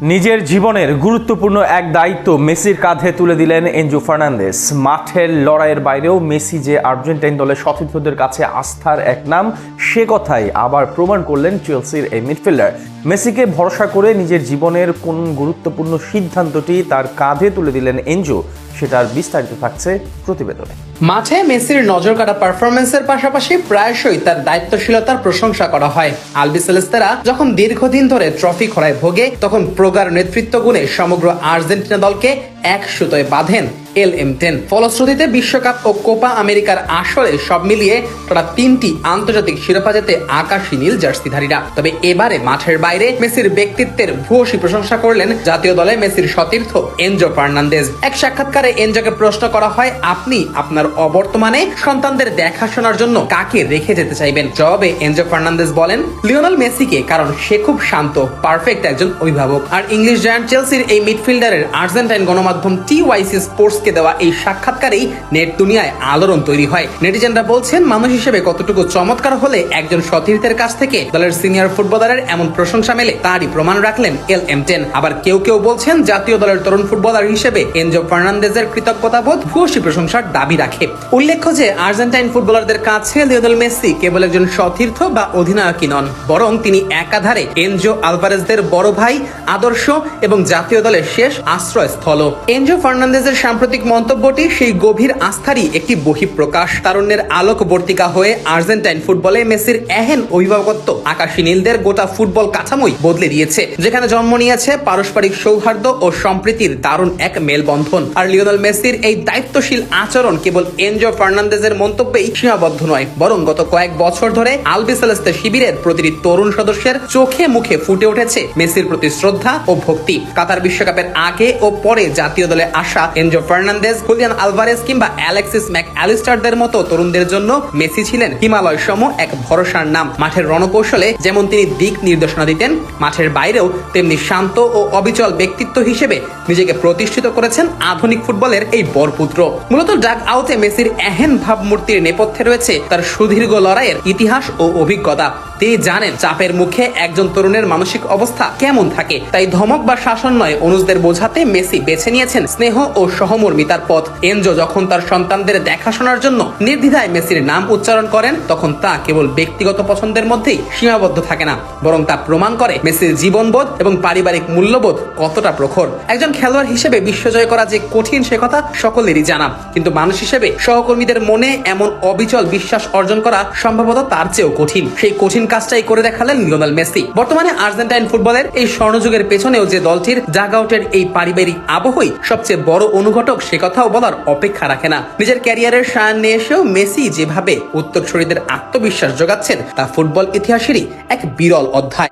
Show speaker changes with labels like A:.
A: নিজের জীবনের গুরুত্বপূর্ণ এক দায়িত্ব মেসির কাঁধে তুলে দিলেন এনজো ফার্নান্দেজ। মাঠের লড়াইয়ের বাইরেও মেসি যে আর্জেন্টাইন দলের সতীর্থদের কাছে আস্থার এক নাম, সে কথাই আবার প্রমাণ করলেন চেলসির এই মিডফিল্ডার। মেসিকে ভরসা করে নিজের জীবনের কোন গুরুত্বপূর্ণ সিদ্ধান্তটি তার কাঁধে তুলে দিলেন এনজো, সেটার বিস্তারিত থাকছে প্রতিবেদনে।
B: মাঠে মেসির নজর কাটা পারফরমেন্সের পাশাপাশি প্রায়শই তার দায়িত্বশীলতার প্রশংসা করা হয়। আলবিসেলেস্তেরা যখন দীর্ঘদিন ধরে ট্রফি খরায় ভোগে, তখন প্রগাঢ় নেতৃত্ব গুণে সমগ্র আর্জেন্টিনা দলকে এক সুতোয় বাঁধেন LM10। ফলশ্রুতিতে বিশ্বকাপ ও কোপা আমেরিকার আসরে সব মিলিয়ে তারা 3টি আন্তর্জাতিক শিরোপা জেতে আকাশী নীল জার্সিধারীরা। তবে এবারে মাঠের বাইরে মেসির ব্যক্তিত্বের ভূয়সী প্রশংসা করলেন জাতীয় দলে মেসির সতীর্থ এনজো ফার্নান্দেজ। এক সাক্ষাৎকারে এনজোকে প্রশ্ন করা হয়, আপনি আপনার অবর্তমানে সন্তানদের দেখাশোনার জন্য কাকে রেখে যেতে চাইবেন? জবাবে এনজো ফার্নান্দেজ বলেন, লিওনেল মেসিকে, কারণ সে খুব শান্ত, পারফেক্ট একজন অভিভাবক। আর ইংলিশ জায়ান্ট চেলসির এই মিডফিল্ডারের আর্জেন্টাইন গণমাধ্যম TYC স্পোর্টসকে দেওয়া এই সাক্ষাৎকারেই নেট দুনিয়ায় আলোড়ন তৈরি হয়। নেটিজেনরা বলছেন, মানুষ হিসেবে কতটুকু চমৎকার হলে একজন সতীর্থের কাছ থেকে দলের সিনিয়র ফুটবলারের এমন প্রশংসা মেলে, তারই প্রমাণ রাখলেন LM10। আবার কেউ কেউ বলছেন, জাতীয় দলের তরুণ ফুটবলার হিসেবে এনজো ফার্নান্দেজের কৃতজ্ঞতাবোধ ভূয়সী প্রশংসার দাবি রাখে। উল্লেখ্য যে আর্জেন্টাইন ফুটবলারদের কাছে লিওনেল মেসি কেবল একজন সতীর্থ বা অধিনায়কই নন, বরং তিনি একাধারে এনজো আলভারেজদের বড় ভাই, আদর্শ এবং জাতীয় দলের শেষ আশ্রয়স্থল। এনজো ফার্নান্দেজের সাম্প্রতিক মন্তব্যটি সেই গভীর আস্থারই একটি বহিঃপ্রকাশ। তারুণ্যের আলোকবর্তিকা হয়ে আর্জেন্টাইন ফুটবলে মেসির এহেন অভিভাবকত্ব আকাশী নীলদের গোটা ফুটবল কাঠামোই বদলে দিয়েছে, যেখানে জন্ম নিয়েছে পারস্পরিক সৌহার্দ্য ও সম্প্রীতির দারুণ এক মেলবন্ধন। আর লিওনেল মেসির এই দায়িত্বশীল আচরণ কেবল এনজো ফার্নান্দেজের মন্তব্যেই সীমাবদ্ধ নয়, বরং গত কয়েক বছর ধরে আলবিসেলেস্তে শিবিরের প্রতিটি তরুণ সদস্যের চোখে মুখে ফুটে উঠেছে মেসির প্রতি শ্রদ্ধা ও ভক্তি। কাতার বিশ্বকাপের আগে ও পরে জাতীয় দলে আসা এনজো ফার্নান্দেজ, হুলিয়ান আলভারেজ কিংবা অ্যালেক্সিস ম্যাকঅ্যালিস্টারদের মতো তরুণদের জন্য মেসি ছিলেন হিমালয় সম এক ভরসার নাম। মাঠের রণকৌশলে যেমন তিনি দিক নির্দেশনা দিতেন, মাঠের বাইরেও তেমনি শান্ত ও অবিচল ব্যক্তিত্ব হিসেবে নিজেকে প্রতিষ্ঠিত করেছেন আধুনিক ফুটবলের এই বরপুত্র। মূলত ডাগ আউটে মেসির এহেন ভাবমূর্তির নেপথ্যে রয়েছে তার সুদীর্ঘ লড়াইয়ের ইতিহাস ও অভিজ্ঞতা। তিনি জানেন চাপের মুখে একজন তরুণের মানসিক অবস্থা কেমন থাকে, তাই ধমক বা শাসন নয়, অনুজদের বোঝাতে মেসি বেছে নিয়েছেন স্নেহ ও সহমর্মিতার পথ। এনজো যখন তার সন্তানদের দেখাশোনার জন্য নির্দ্বিধায় মেসির নাম উচ্চারণ করেন, তখন তা কেবল ব্যক্তিগত পছন্দের মধ্যেই সীমাবদ্ধ থাকে না, বরং তা প্রমাণ করে মেসির জীবনবোধ এবং পারিবারিক মূল্যবোধ কতটা প্রখর। একজন খেলোয়াড় হিসেবে বিশ্বজয় করা যে কঠিন সে কথা সকলেরই জানা, কিন্তু মানুষ হিসেবে সহকর্মীদের মনে এমন অবিচল বিশ্বাস অর্জন করা সম্ভবত তার চেয়েও কঠিন। সেই কঠিন কাজটাই করে দেখালেন লিওনেল মেসি। বর্তমানে আর্জেন্টাইন ফুটবলের এই স্বর্ণযুগের পেছনেও যে দলটির জাগ আউটের এই পারিবারিক আবহই সবচেয়ে বড় অনুঘটক, সে কথাও বলার অপেক্ষা রাখে না। নিজের ক্যারিয়ারের সায়ান্নে এসেও মেসি যেভাবে উত্তরসূরিদের আত্মবিশ্বাস যোগাচ্ছেন, তা ফুটবল ইতিহাসেরই এক বিরল অধ্যায়।